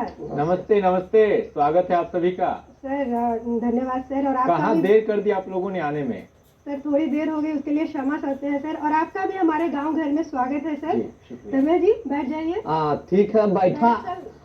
नमस्कार। नमस्ते नमस्ते, स्वागत है आप सभी का। सर धन्यवाद सर। और आपका कहाँ भी देर कर दी आप लोगों ने आने में। सर थोड़ी देर हो गई, उसके लिए क्षमा करते हैं सर। और आपका भी हमारे गांव घर में स्वागत है सर। जी, शुक्रिया। धर्मेश जी बैठ जाइए। ठीक है, बैठा।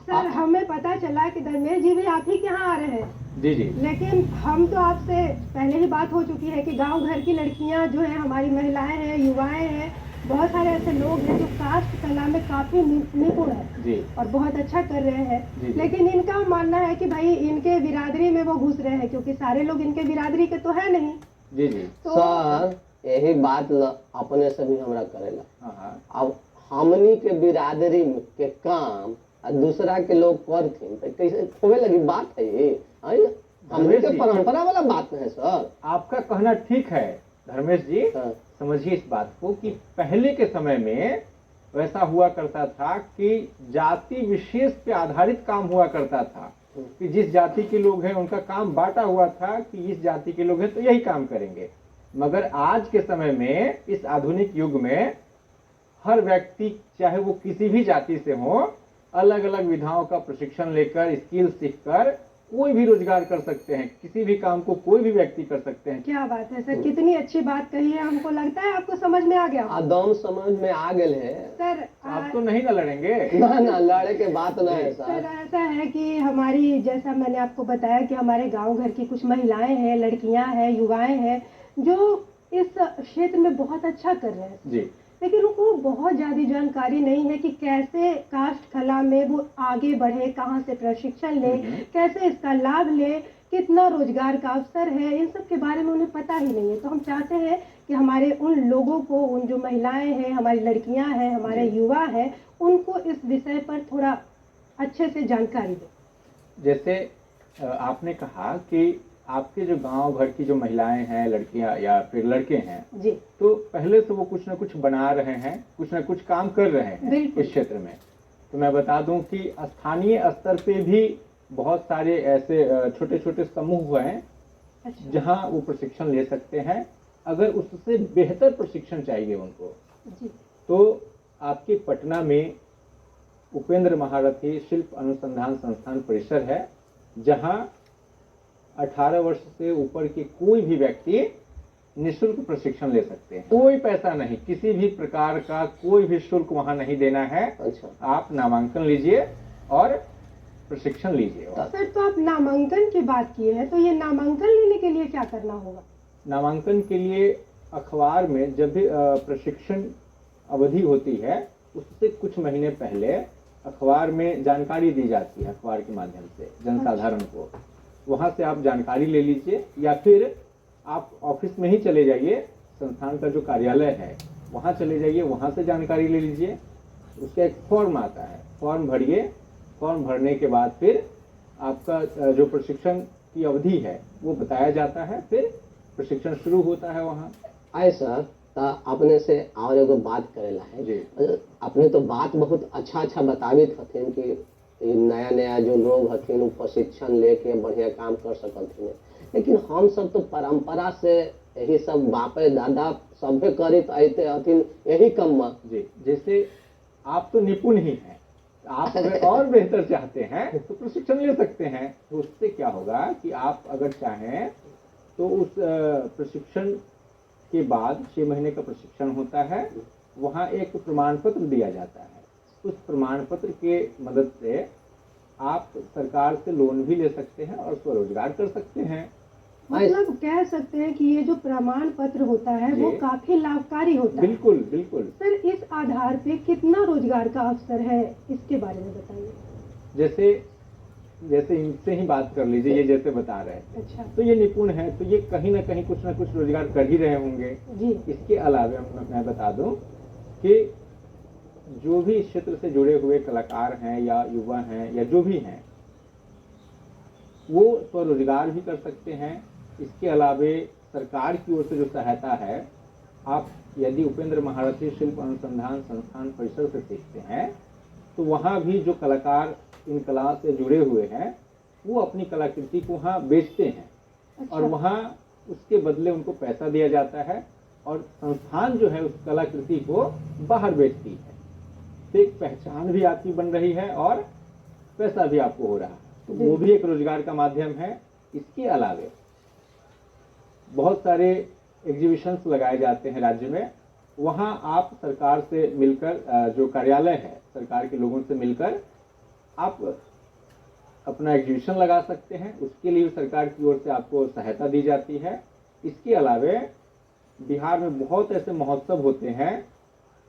सर हमें पता चला कि धर्मेश जी भी आप ही के यहाँ आ रहे हैं। जी जी। लेकिन हम तो आपसे पहले ही बात हो चुकी है कि गांव घर की लड़कियां जो है, हमारी महिलाएं हैं, युवाएं हैं, बहुत सारे ऐसे लोग हैं जो काष्ठ कला में काफी निपुण है जी। और बहुत अच्छा कर रहे हैं। जी। लेकिन इनका मानना है कि भाई इनके बिरादरी में वो घुस रहे हैं, क्योंकि सारे लोग इनके बिरादरी के तो है नहीं। जी जी। तो सर यही बात अपने से भी हमरा करेला। हाँ। अब हमनी के बिरादरी के काम दूसरा के लोग करथिन तो कैसे होवे लगी बात है ये। हमनी के परंपरा वाला बात है सर। आपका कहना ठीक है धर्मेश जी। समझिए इस बात को कि पहले के समय में वैसा हुआ करता था कि जाति विशेष पे आधारित काम हुआ करता था कि जिस जाति के लोग हैं उनका काम बांटा हुआ था कि इस जाति के लोग हैं तो यही काम करेंगे। मगर आज के समय में, इस आधुनिक युग में, हर व्यक्ति चाहे वो किसी भी जाति से हो, अलग अलग विधाओं का प्रशिक्षण लेकर, स्किल सीखकर कोई भी रोजगार कर सकते हैं। किसी भी काम को कोई भी व्यक्ति कर सकते हैं। क्या बात है सर, कितनी अच्छी बात कही है। हमको लगता है आपको समझ में आ गया। दम समझ में आ गए है सर आप तो नहीं ना लड़ेंगे। ना लड़े के बात ना है सर। ऐसा है कि हमारी, जैसा मैंने आपको बताया कि हमारे गांव घर की कुछ महिलाएं हैं, लड़कियां हैं, युवाएं हैं जो इस क्षेत्र में बहुत अच्छा कर रहे हैं जी। लेकिन उनको बहुत ज़्यादा जानकारी नहीं है कि कैसे काष्ठ कला में वो आगे बढ़े, कहाँ से प्रशिक्षण ले, कैसे इसका लाभ ले, कितना रोजगार का अवसर है, इन सब के बारे में उन्हें पता ही नहीं है। तो हम चाहते हैं कि हमारे उन लोगों को, उन जो महिलाएं हैं, हमारी लड़कियां हैं, हमारे युवा हैं, उनको इस विषय पर थोड़ा अच्छे से जानकारी दें। जैसे आपने कहा कि आपके जो गांव घर की जो महिलाएं हैं, लड़कियां या फिर लड़के हैं जी, तो पहले से वो कुछ ना कुछ बना रहे हैं, कुछ ना कुछ काम कर रहे हैं इस क्षेत्र में। तो मैं बता दूं कि स्थानीय स्तर पे भी बहुत सारे ऐसे छोटे छोटे समूह हैं जहां वो प्रशिक्षण ले सकते हैं। अगर उससे बेहतर प्रशिक्षण चाहिए उनको जी, तो आपके पटना में उपेंद्र महारथी शिल्प अनुसंधान संस्थान परिसर है, जहां 18 वर्ष से ऊपर के कोई भी व्यक्ति निःशुल्क प्रशिक्षण ले सकते हैं। कोई पैसा नहीं, किसी भी प्रकार का कोई भी शुल्क वहां नहीं देना है। अच्छा। आप नामांकन लीजिए और प्रशिक्षण लीजिए। सर तो आप नामांकन की बात किए हैं, तो ये नामांकन लेने के लिए क्या करना होगा? नामांकन के लिए अखबार में जब भी प्रशिक्षण अवधि होती है उससे कुछ महीने पहले अखबार में जानकारी दी जाती है, अखबार के माध्यम से जनसाधारण को। वहां से आप जानकारी ले लीजिए या फिर आप ऑफिस में ही चले जाइए, संस्थान का जो कार्यालय है वहां चले जाइए, वहां से जानकारी ले लीजिए। उसका एक फॉर्म आता है, फॉर्म भरिए। फॉर्म भरने के बाद फिर आपका जो प्रशिक्षण की अवधि है वो बताया जाता है, फिर प्रशिक्षण शुरू होता है वहाँ। आए सर अपने से और एगो बात करेला है जी। अपने तो बात बहुत अच्छा बतावित हथिन कि नया नया जो लोग हथिन वो प्रशिक्षण लेके बढ़िया काम कर सकथिन। लेकिन हम सब तो परंपरा से यही सब बापे दादा सभे करित आते हथिन यही कम। जी, जैसे आप तो निपुण ही हैं, आप अगर और बेहतर चाहते हैं तो प्रशिक्षण ले सकते हैं। तो उससे क्या होगा कि आप अगर चाहें तो उस प्रशिक्षण के बाद 6 महीने का प्रशिक्षण होता है, वहाँ एक प्रमाण पत्र दिया जाता है। उस प्रमाण पत्र के मदद से आप सरकार से लोन भी ले सकते हैं और स्वरोजगार कर सकते हैं। मतलब कह सकते हैं कि ये जो प्रमाण पत्र होता है वो काफी लाभकारी होता है। बिल्कुल बिल्कुल। सर इस आधार पे कितना रोजगार का अवसर है, इसके बारे में बताइए। जैसे इनसे ही बात कर लीजिए, ये जैसे बता रहे थे। अच्छा। तो ये निपुण है तो ये कहीं ना कहीं कुछ ना कुछ रोजगार कर ही रहे होंगे। जी। इसके अलावा मैं बता दूं कि जो भी इस क्षेत्र से जुड़े हुए कलाकार हैं या युवा हैं या जो भी हैं, वो स्वरोजगार भी कर सकते हैं। इसके अलावा सरकार की ओर से जो सहायता है, आप यदि उपेंद्र महारथी शिल्प अनुसंधान संस्थान परिसर से सीखते हैं तो वहाँ भी जो कलाकार इन कला से जुड़े हुए हैं वो अपनी कलाकृति को वहाँ बेचते हैं। अच्छा। और वहाँ उसके बदले उनको पैसा दिया जाता है और संस्थान जो है उस कलाकृति को बाहर बेचती है। तो एक पहचान भी आपकी बन रही है और वैसा भी आपको हो रहा है, तो जी। वो भी एक रोजगार का माध्यम है। इसके अलावे बहुत सारे एग्जीबिशंस लगाए जाते हैं राज्य में, वहाँ आप सरकार से मिलकर जो कार्यालय है सरकार के लोगों से मिलकर आप अपना एग्जीबिशन लगा सकते हैं, उसके लिए सरकार की ओर से आपको सहायता दी जाती है। इसके अलावे बिहार में बहुत ऐसे महोत्सव होते हैं,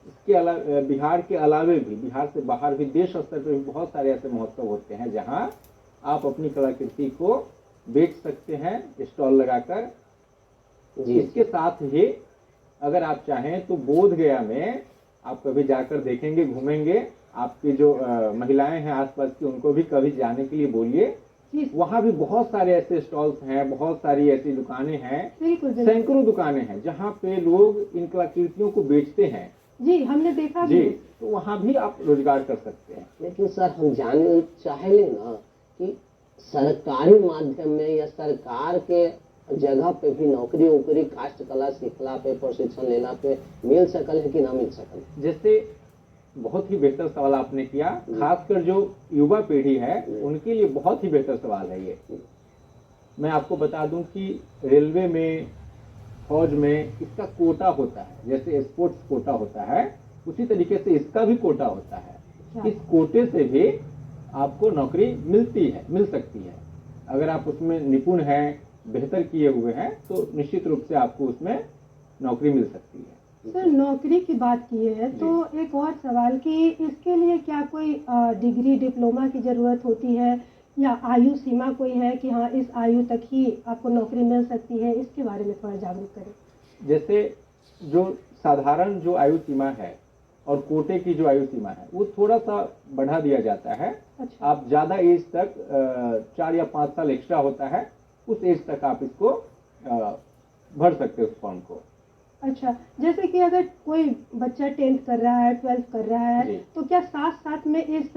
इसके अलावा बिहार के अलावे भी, बिहार से बाहर भी देश स्तर पर भी बहुत सारे ऐसे महोत्सव होते हैं जहां आप अपनी कलाकृति को बेच सकते हैं स्टॉल लगाकर। जी इसके साथ ही अगर आप चाहें तो बोध गया में आप कभी जाकर देखेंगे, घूमेंगे, आपकी जो महिलाएं हैं आसपास की उनको भी कभी जाने के लिए बोलिए। जी वहां भी बहुत सारे ऐसे स्टॉल्स हैं, बहुत सारी ऐसी दुकानें हैं, बिल्कुल बिल्कुल। सैकड़ों दुकानें हैं जहां पे लोग इन कलाकृतियों को बेचते हैं। जी हमने देखा जी, भी। तो वहां भी आप रोजगार कर सकते हैं। लेकिन सर हम जानना चाहेंगे ना कि सरकारी माध्यम में या सरकार के जगह पे भी नौकरी वोकरी काष्ठ कला सीखला पे प्रशिक्षण लेना पे मिल सकल है कि ना मिल सकल? जैसे बहुत ही बेहतर सवाल आपने किया, खासकर जो युवा पीढ़ी है उनके लिए बहुत ही बेहतर सवाल है ये। मैं आपको बता दूं कि रेलवे में, फौज में इसका कोटा होता है, जैसे स्पोर्ट्स कोटा होता है उसी तरीके से इसका भी कोटा होता है। इस कोटे से भी आपको नौकरी मिल सकती है। अगर आप उसमें निपुण हैं, बेहतर किए हुए हैं, तो निश्चित रूप से आपको उसमें नौकरी मिल सकती है। सर नौकरी की बात की है तो एक और सवाल कि इसके लिए क्या कोई डिग्री डिप्लोमा की ज़रूरत होती है या आयु सीमा कोई है कि हाँ इस आयु तक ही आपको नौकरी मिल सकती है, इसके बारे में थोड़ा जागरूक करें। जैसे जो साधारण जो आयु सीमा है और कोटे की जो आयु सीमा है वो थोड़ा सा बढ़ा दिया जाता है। अच्छा। आप ज़्यादा एज तक 4 या 5 साल एक्स्ट्रा होता है, उस एज तक आप इसको भर सकते हो उस फॉर्म को। अच्छा, जैसे कि अगर कोई बच्चा 10th कर रहा है, 12th कर रहा जी। है, तो क्या साथ साथ में इस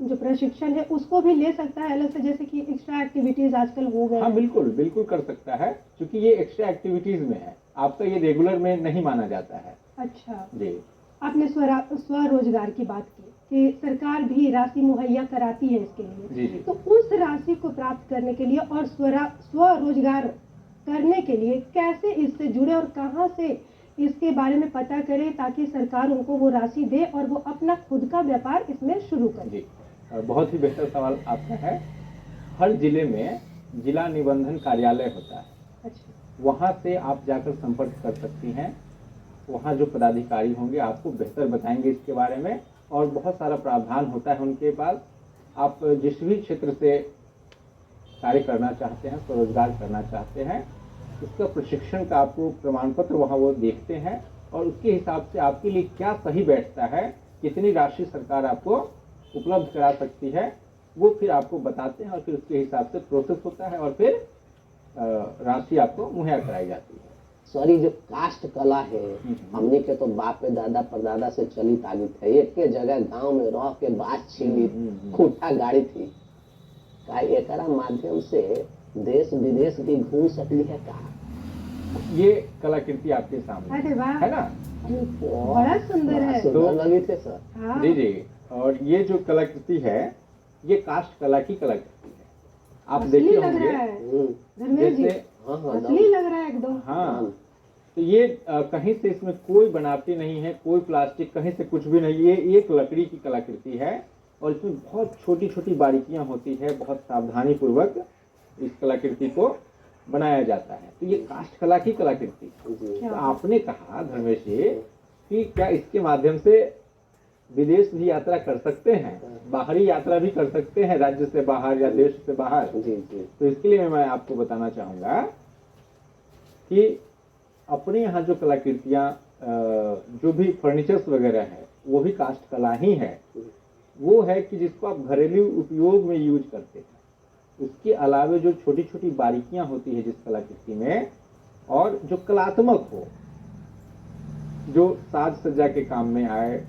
जो प्रशिक्षण है उसको भी ले सकता है अलग से, जैसे कि एक्स्ट्रा एक्टिविटीज आजकल हो गए हाँ हैं? बिल्कुल बिल्कुल कर सकता है, क्योंकि ये एक्स्ट्रा एक्टिविटीज में है, आपका ये रेगुलर में नहीं माना जाता है। अच्छा, जी आपने स्वरोजगार की बात की कि सरकार भी राशि मुहैया कराती है इसके लिए। जी जी। तो उस राशि को प्राप्त करने के लिए और स्वरोजगार करने के लिए कैसे इससे जुड़े और कहाँ से इसके बारे में पता करें ताकि सरकार उनको वो राशि दे और वो अपना खुद का व्यापार इसमें शुरू करे? जी, बहुत ही बेहतर सवाल आपका है। हर जिले में जिला निबंधन कार्यालय होता है, अच्छा, वहाँ से आप जाकर संपर्क कर सकती हैं। वहाँ जो पदाधिकारी होंगे आपको बेहतर बताएंगे इसके बारे में, और बहुत सारा प्रावधान होता है उनके पास। आप जिस भी क्षेत्र से कार्य करना चाहते हैं, स्वरोजगार करना चाहते हैं, उसका प्रशिक्षण का आपको प्रमाण पत्र वहाँ वो देखते हैं, और उसके हिसाब से आपके लिए क्या सही बैठता है, कितनी राशि सरकार आपको उपलब्ध करा सकती है, वो फिर आपको बताते हैं, और फिर उसके हिसाब से प्रोसेस होता है और फिर राशि आपको मुहैया कराई जाती है। सॉरी, जो काष्ठ कला है हमने के तो बाप पे दादा परदादा से चलित आगित है। एक के जगह गांव में रह के बात छीनी खूटा गाड़ी थी का एकरा माध्यम से देश विदेश भी घूम सकली है का? ये कलाकृति आपके सामने अरे वाह, है ना। बड़ा सुंदर है। सुंदर लगी थे सर। हाँ, जी जी, और ये जो कलाकृति है ये काष्ठ कला की कलाकृति है। आप असली देखे लग होंगे रहा है धर्मेंद्र जी, जैसे, हाँ हाँ असली लग रहा है एकदम। हाँ, तो ये कहीं से इसमें कोई बनावटी नहीं है, कोई प्लास्टिक कहीं से कुछ भी नहीं, ये एक लकड़ी की कलाकृति है, और इसमें बहुत छोटी छोटी बारीकियां होती है, बहुत सावधानी पूर्वक इस कलाकृति को बनाया जाता है। तो ये काष्ठ कला की कलाकृति। जी। क्या तो आपने कहा धर्मेश जी कि क्या इसके माध्यम से विदेश भी यात्रा कर सकते हैं, बाहरी यात्रा भी कर सकते हैं, राज्य से बाहर या देश से बाहर। जी जी। तो इसके लिए मैं आपको बताना चाहूँगा कि अपने यहाँ जो कलाकृतियाँ, जो भी फर्नीचर्स वगैरह है वो भी काष्ठ कला ही है। वो है कि जिसको आप घरेलू उपयोग में यूज करते हैं। उसके अलावे जो छोटी छोटी बारीकियां होती है जिस कलाकृति में, और जो कलात्मक हो, जो साज सज्जा के काम में आए,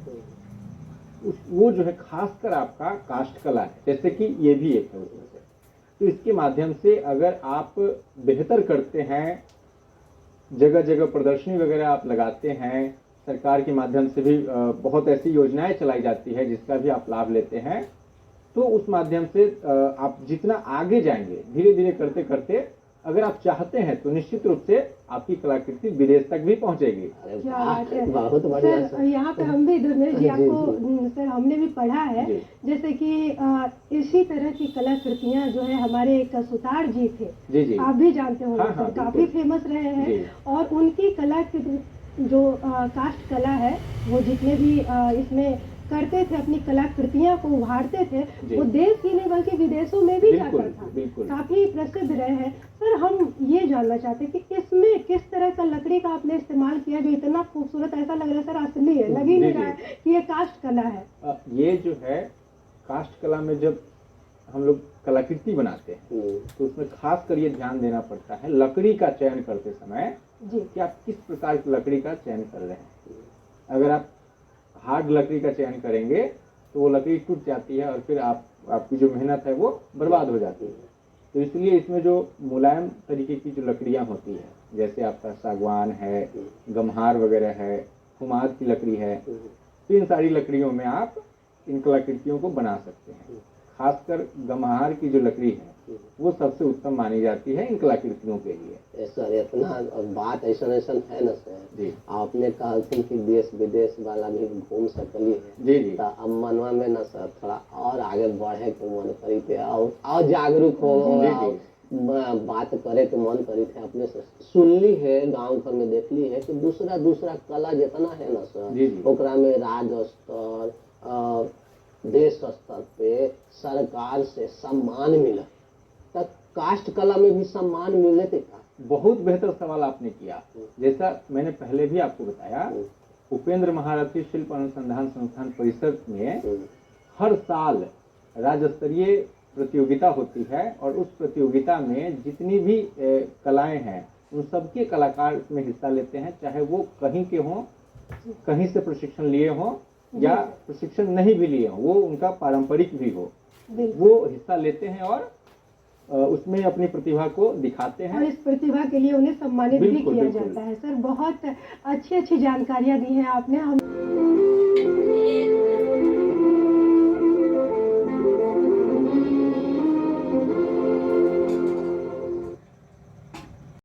वो जो है खासकर आपका काष्ठ कला है। जैसे कि ये भी एक है उसमें से। तो इसके माध्यम से अगर आप बेहतर करते हैं, जगह जगह प्रदर्शनी वगैरह आप लगाते हैं, सरकार के माध्यम से भी बहुत ऐसी योजनाएं चलाई जाती है जिसका भी आप लाभ लेते हैं, तो उस माध्यम से आप जितना आगे जाएंगे, धीरे धीरे करते करते अगर आप चाहते हैं तो निश्चित रूप से आपकी कलाकृति विदेश तक भी पहुंचेगी। अरे क्या वाह, बात है बहुत बढ़िया सर। यहाँ पे हम भी धर्मेश जी जी, आपको सर हमने भी पढ़ा है जी। जैसे कि इसी तरह की कलाकृतियां जो है हमारे एक सुतार जी थे, जी जी आप भी जानते होंगे हाँ, हाँ, सर, काफी बिल्कुल। फेमस रहे हैं। जी। और उनकी कला की जो काष्ठ कला है, वो जितने भी इसमें करते थे, अपनी कलाकृतियां को उभारते थे, जी। वो देश ही नहीं बल्कि विदेशों में भी बिल्कुल, जाकर था, बिल्कुल। काफी प्रसिद्ध रहे हैं। सर हम ये जानना चाहते हैं कि इसमें किस तरह का लकड़ी का आपने इस्तेमाल किया जो इतना खूबसूरत, ऐसा लग रहा है सर असली है, लग ही जी, नहीं जी। रहा है कि ये काष्ठ कला है। ये जो है काष्ठ कला में जब हम लोग कलाकृति बनाते हैं तो उसमें खास कर ये ध्यान देना पड़ता है लकड़ी का चयन करते समय जी कि आप किस प्रकार की लकड़ी का चयन कर रहे हैं। अगर आप हार्ड लकड़ी का चयन करेंगे तो वो लकड़ी टूट जाती है और फिर आपकी जो मेहनत है वो बर्बाद हो जाती है। तो इसलिए इसमें जो मुलायम तरीके की जो लकड़ियां होती है, जैसे आपका सागवान है, गम्हार वगैरह है, कुमार की लकड़ी है, तो इन सारी लकड़ियों में आप इन कलाकृतियों को बना सकते हैं। खासकर गम्हार की जो लकड़ी है वो सबसे उत्तम मानी जाती है इन कलाकृतियों के लिए। सर इतना बात ऐसा है ना सर जी आपने कहा कि देश विदेश वाला भी घूम सकली है जी जी तो अब मनवा में ना सर थोड़ा और आगे बढ़े के मन करी थे और जागरूक हो जी, और जी। बात करे के मन करी थे। अपने से सुनली है, गांव घर में देखली है कि दूसरा दूसरा कला जितना है ना सर जी, जी। ओकरा में राज्य स्तर देश स्तर पे सरकार से सम्मान मिला, तब काष्ठ कला में भी सम्मान मिलने थे का? बहुत बेहतर सवाल आपने किया। जैसा मैंने पहले भी आपको बताया, उपेंद्र महारथी शिल्प अनुसंधान संस्थान परिषद में हर साल राज्य स्तरीय प्रतियोगिता होती है और उस प्रतियोगिता में जितनी भी कलाएं हैं उन सबके कलाकार इसमें हिस्सा लेते हैं, चाहे वो कहीं के हों, कहीं से प्रशिक्षण लिए हों या प्रशिक्षण नहीं भी लिए हों, वो उनका पारंपरिक भी हो, वो हिस्सा लेते हैं और उसमें अपनी प्रतिभा को दिखाते हैं और इस प्रतिभा के लिए उन्हें सम्मानित भी बिल्कुल, किया बिल्कुल। जाता है। सर बहुत अच्छी अच्छी जानकारियां दी हैं आपने हम